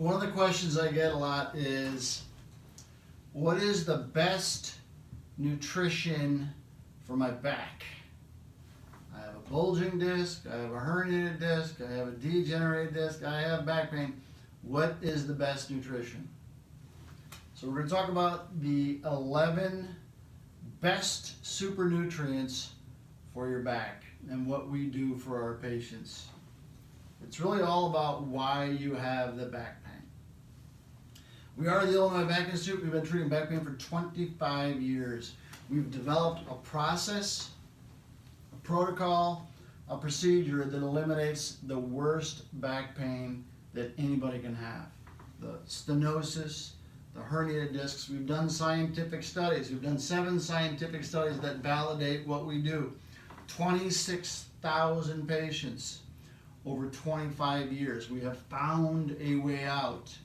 One of the questions I get a lot is, what is the best nutrition for my back? I have a bulging disc, I have a herniated disc, I have a degenerated disc, I have back pain. What is the best nutrition? So we're going to talk about the 11 best super nutrients for your back and what we do for our patients. It's really all about why you have the back pain. We are the Illinois Back Institute. We've been treating back pain for 25 years. We've developed a process, a protocol, a procedure that eliminates the worst back pain that anybody can have. The stenosis, the herniated discs. We've done scientific studies. We've done 7 scientific studies that validate what we do. 26,000 patients over 25 years. We have found a way out.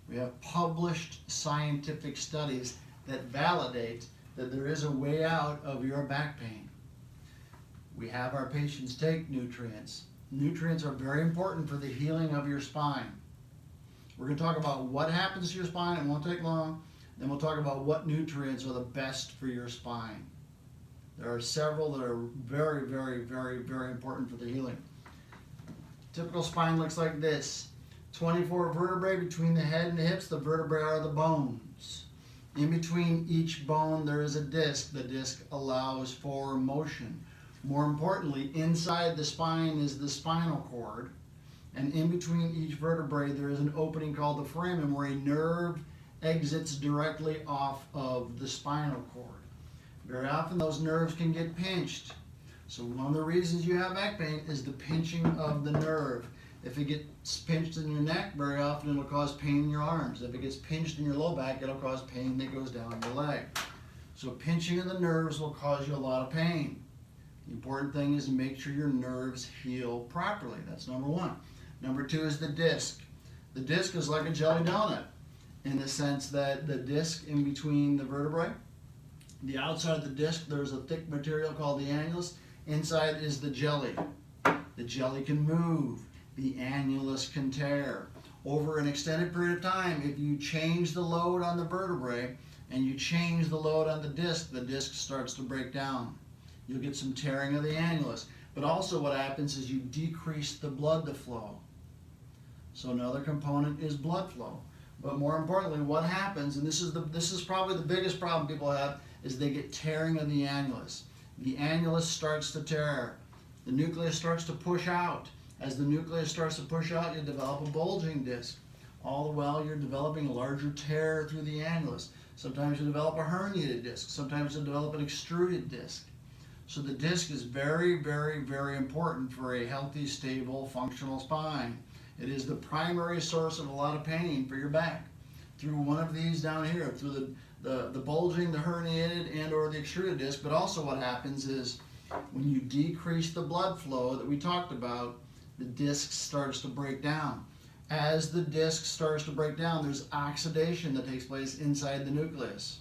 We have published scientific studies that validate that there is a way out of your back pain. We have our patients take nutrients. Nutrients are very important for the healing of your spine. We're going to talk about what happens to your spine. It won't take long. Then we'll talk about what nutrients are the best for your spine. There are several that are very, very, very, very important for the healing. Typical spine looks like this. 24 vertebrae between the head and the hips. The vertebrae are the bones. In between each bone there is a disc. The disc allows for motion. More importantly, inside the spine is the spinal cord. And in between each vertebrae there is an opening called the foramen where a nerve exits directly off of the spinal cord. Very often those nerves can get pinched. So one of the reasons you have back pain is the pinching of the nerve. If it gets pinched in your neck, very often it'll cause pain in your arms. If it gets pinched in your low back, it'll cause pain that goes down your leg. So pinching of the nerves will cause you a lot of pain. The important thing is to make sure your nerves heal properly. That's number one. Number two is the disc. The disc is like a jelly donut in the sense that the disc in between the vertebrae, the outside of the disc, there's a thick material called the annulus. Inside is the jelly. The jelly can move. The annulus can tear. Over an extended period of time, if you change the load on the vertebrae and you change the load on the disc starts to break down. You'll get some tearing of the annulus. But also what happens is you decrease the blood flow. So another component is blood flow. But more importantly, what happens, and this is probably the biggest problem people have, is they get tearing of the annulus. The annulus starts to tear. The nucleus starts to push out. As the nucleus starts to push out, you develop a bulging disc. All the while you're developing a larger tear through the annulus. Sometimes you develop a herniated disc. Sometimes you develop an extruded disc. So the disc is very, very, very important for a healthy, stable, functional spine. It is the primary source of a lot of pain for your back. Through one of these down here, through the bulging, the herniated, and or the extruded disc. But also what happens is when you decrease the blood flow that we talked about, the disc starts to break down. As the disc starts to break down, there's oxidation that takes place inside the nucleus.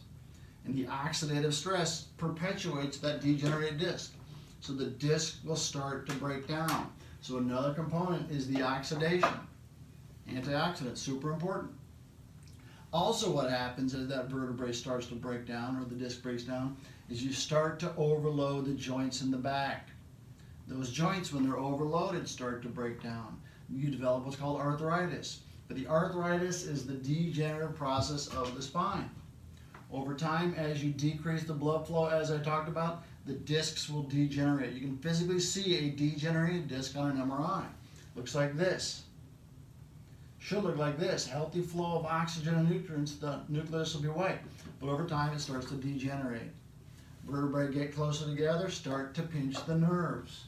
And the oxidative stress perpetuates that degenerated disc. So the disc will start to break down. So another component is the oxidation. Antioxidants, super important. Also what happens as that vertebrae starts to break down, or the disc breaks down, is you start to overload the joints in the back. Those joints, when they're overloaded, start to break down. You develop what's called arthritis. But the arthritis is the degenerative process of the spine. Over time, as you decrease the blood flow, as I talked about, the discs will degenerate. You can physically see a degenerated disc on an MRI. Looks like this. Should look like this. Healthy flow of oxygen and nutrients, the nucleus will be white. But over time, it starts to degenerate. Vertebrae get closer together, start to pinch the nerves.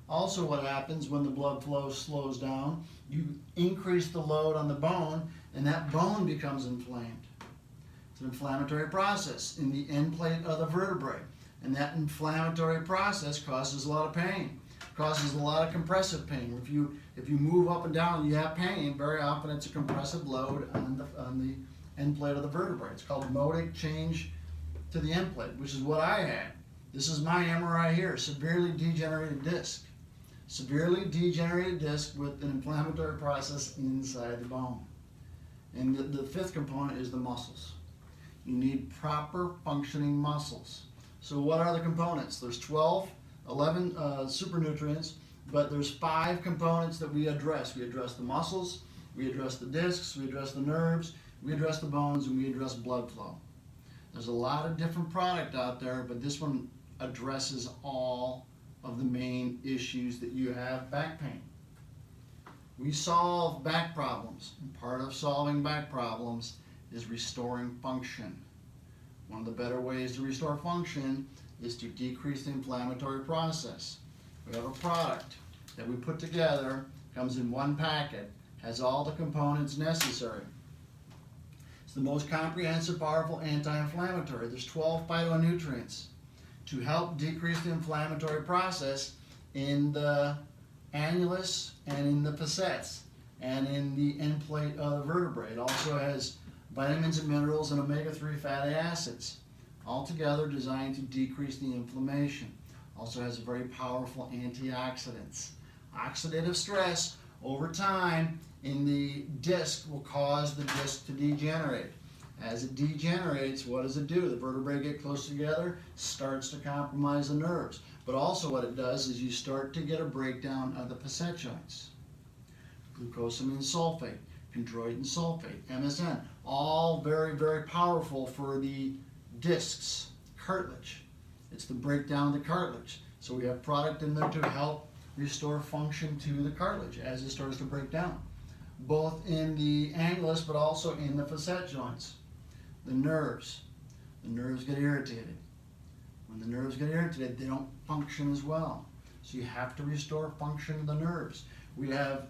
Also what happens when the blood flow slows down, you increase the load on the bone, and that bone becomes inflamed. It's an inflammatory process in the end plate of the vertebrae. And that inflammatory process causes a lot of pain, causes a lot of compressive pain. If you move up and down and you have pain, very often it's a compressive load on the end plate of the vertebrae. It's called modic change to the end plate, which is what I had. This is my MRI here, severely degenerated disc. Severely degenerated disc with an inflammatory process inside the bone. And the fifth component is the muscles. You need proper functioning muscles. So what are the components? There's 11 super nutrients, but there's 5 components that we address. We address the muscles, we address the discs, we address the nerves, we address the bones, and we address blood flow. There's a lot of different product out there, but this one addresses all of the main issues that you have. Back pain. We solve back problems, and part of solving back problems is restoring function. One of the better ways to restore function is to decrease the inflammatory process. We have a product that we put together, comes in one packet, has all the components necessary. It's the most comprehensive, powerful anti-inflammatory. There's 12 phytonutrients to help decrease the inflammatory process in the annulus and in the facets and in the end plate of the vertebrae. It also has vitamins and minerals and omega-3 fatty acids, all together designed to decrease the inflammation. Also has very powerful antioxidants. Oxidative stress over time in the disc will cause the disc to degenerate. As it degenerates, what does it do? The vertebrae get close together, starts to compromise the nerves. But also what it does is you start to get a breakdown of the facet joints. Glucosamine sulfate, chondroitin sulfate, MSM, all very, very powerful for the discs, cartilage. It's the breakdown of the cartilage. So we have product in there to help restore function to the cartilage as it starts to break down, both in the annulus but also in the facet joints. The nerves get irritated. When the nerves get irritated, they don't function as well. So you have to restore function of the nerves. We have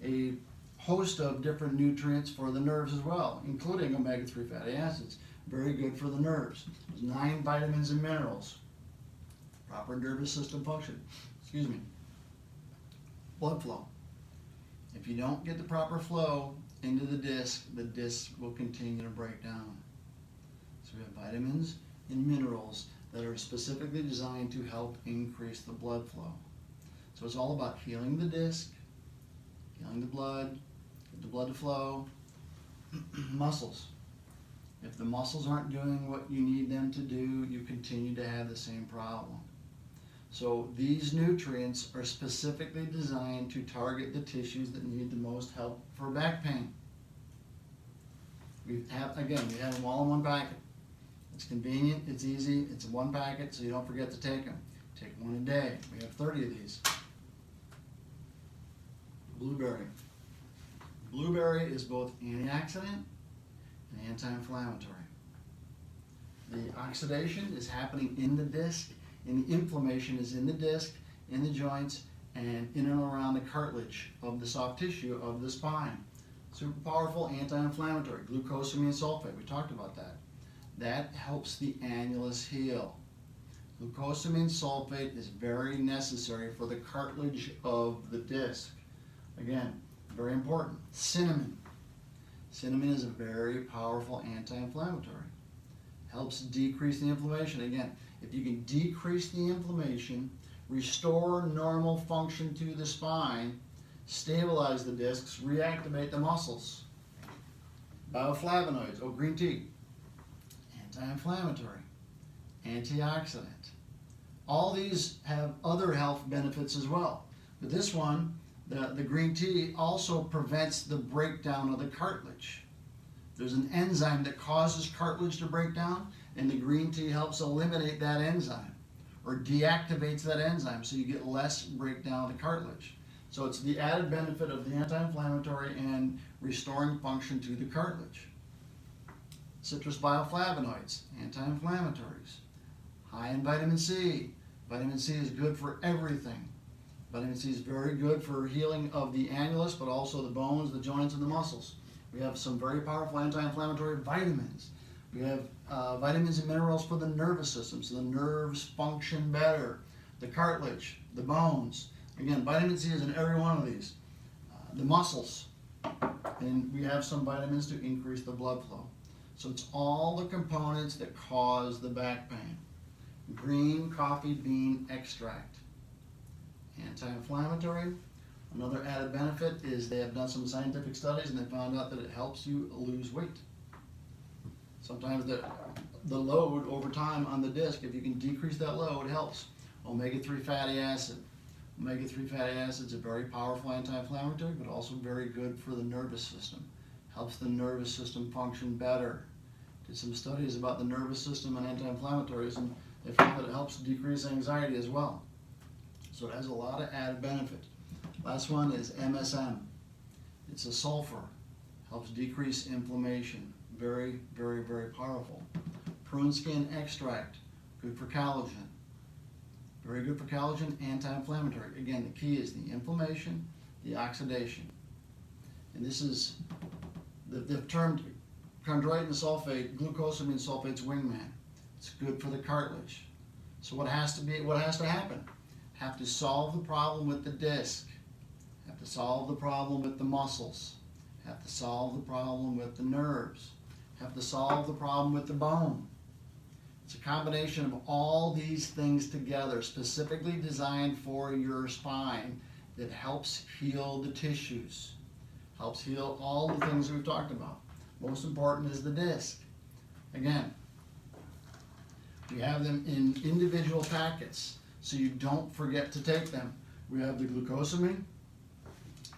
a host of different nutrients for the nerves as well, including omega-3 fatty acids. Very good for the nerves. There's 9 vitamins and minerals. Proper nervous system function. Excuse me. Blood flow. If you don't get the proper flow into the disc will continue to break down. So we have vitamins and minerals that are specifically designed to help increase the blood flow. So it's all about healing the disc, healing the blood, get the blood to flow. Muscles. If the muscles aren't doing what you need them to do, you continue to have the same problem. So these nutrients are specifically designed to target the tissues that need the most help for back pain. We have them all in one packet. It's convenient, it's easy, it's in one packet, so you don't forget to take them. Take one a day. We have 30 of these. Blueberry. Blueberry is both antioxidant and anti-inflammatory. The oxidation is happening in the disc, and the inflammation is in the disc, in the joints, and in and around the cartilage of the soft tissue of the spine. Super powerful anti-inflammatory. Glucosamine sulfate, we talked about that. That helps the annulus heal. Glucosamine sulfate is very necessary for the cartilage of the disc. Again, very important. Cinnamon. Cinnamon is a very powerful anti-inflammatory. Helps decrease the inflammation. Again, if you can decrease the inflammation, restore normal function to the spine, stabilize the discs, reactivate the muscles. Bioflavonoids, green tea. Anti-inflammatory, antioxidant. All these have other health benefits as well. But this one, the green tea, also prevents the breakdown of the cartilage. There's an enzyme that causes cartilage to break down, and the green tea helps eliminate that enzyme or deactivates that enzyme, so you get less breakdown of the cartilage. So it's the added benefit of the anti-inflammatory and restoring function to the cartilage. Citrus bioflavonoids, anti-inflammatories. High in vitamin C. Vitamin C is good for everything. Vitamin C is very good for healing of the annulus, but also the bones, the joints, and the muscles. We have some very powerful anti-inflammatory vitamins. We have vitamins and minerals for the nervous system, so the nerves function better. The cartilage, the bones. Again, vitamin C is in every one of these. The muscles. And we have some vitamins to increase the blood flow. So it's all the components that cause the back pain. Green coffee bean extract. Anti-inflammatory, Another added benefit is they have done some scientific studies and they found out that it helps you lose weight. Sometimes the load over time on the disc, if you can decrease that load, helps. Omega-3 fatty acid. Omega-3 fatty acid is a very powerful anti-inflammatory, but also very good for the nervous system. Helps the nervous system function better. Did some studies about the nervous system and anti-inflammatories, and they found that it helps decrease anxiety as well. So it has a lot of added benefit. Last one is MSM. It's a sulfur. Helps decrease inflammation. Very, very, very powerful. Prune skin extract. Good for collagen. Very good for collagen, anti-inflammatory. Again, the key is the inflammation, the oxidation. And this is the term chondroitin sulfate, glucosamine sulfate's wingman. It's good for the cartilage. So what has to happen? Have to solve the problem with the disc. Have to solve the problem with the muscles. Have to solve the problem with the nerves. Have to solve the problem with the bone. It's a combination of all these things together, specifically designed for your spine, that helps heal the tissues, helps heal all the things we've talked about. Most important is the disc. Again, we have them in individual packets, so you don't forget to take them. We have the glucosamine,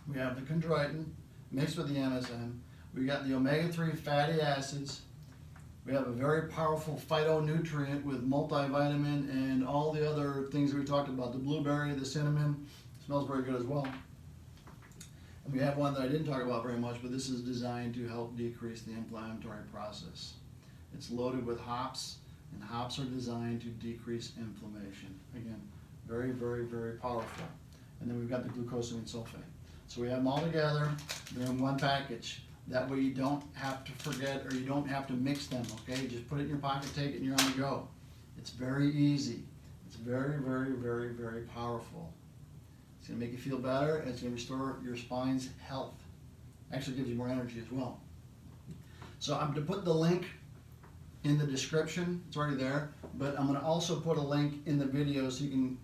we have the chondroitin mixed with the MSM, we got the omega-3 fatty acids, we have a very powerful phytonutrient with multivitamin and all the other things that we talked about, the blueberry, the cinnamon, smells very good as well. And we have one that I didn't talk about very much, but this is designed to help decrease the inflammatory process. It's loaded with hops, and hops are designed to decrease inflammation. Again, very, very, very powerful. And then we've got the glucosamine sulfate. So we have them all together, they're in one package. That way you don't have to forget or you don't have to mix them, okay? Just put it in your pocket, take it, and you're on the go. It's very easy. It's very, very, very, very powerful. It's going to make you feel better, and it's going to restore your spine's health. Actually gives you more energy as well. So I'm going to put the link in the description. It's already there, but I'm going to also put a link in the video so you can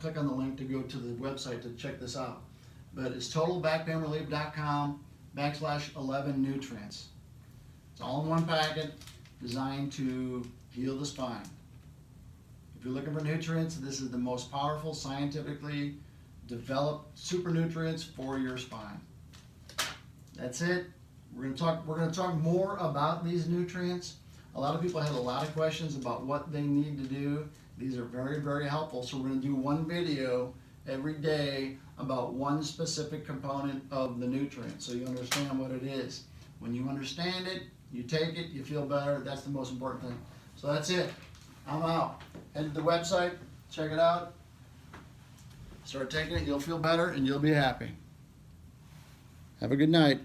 click on the link to go to the website to check this out. But it's totalbackpainrelief.com/11 nutrients. It's all in one packet, designed to heal the spine. If you're looking for nutrients, this is the most powerful, scientifically developed super nutrients for your spine. That's it. We're going to talk more about these nutrients. A lot of people have a lot of questions about what they need to do. These are very, very helpful. So we're going to do one video every day about one specific component of the nutrient so you understand what it is. When you understand it, you take it, you feel better. That's the most important thing. So that's it. I'm out. Head to the website, check it out. Start taking it, you'll feel better and you'll be happy. Have a good night.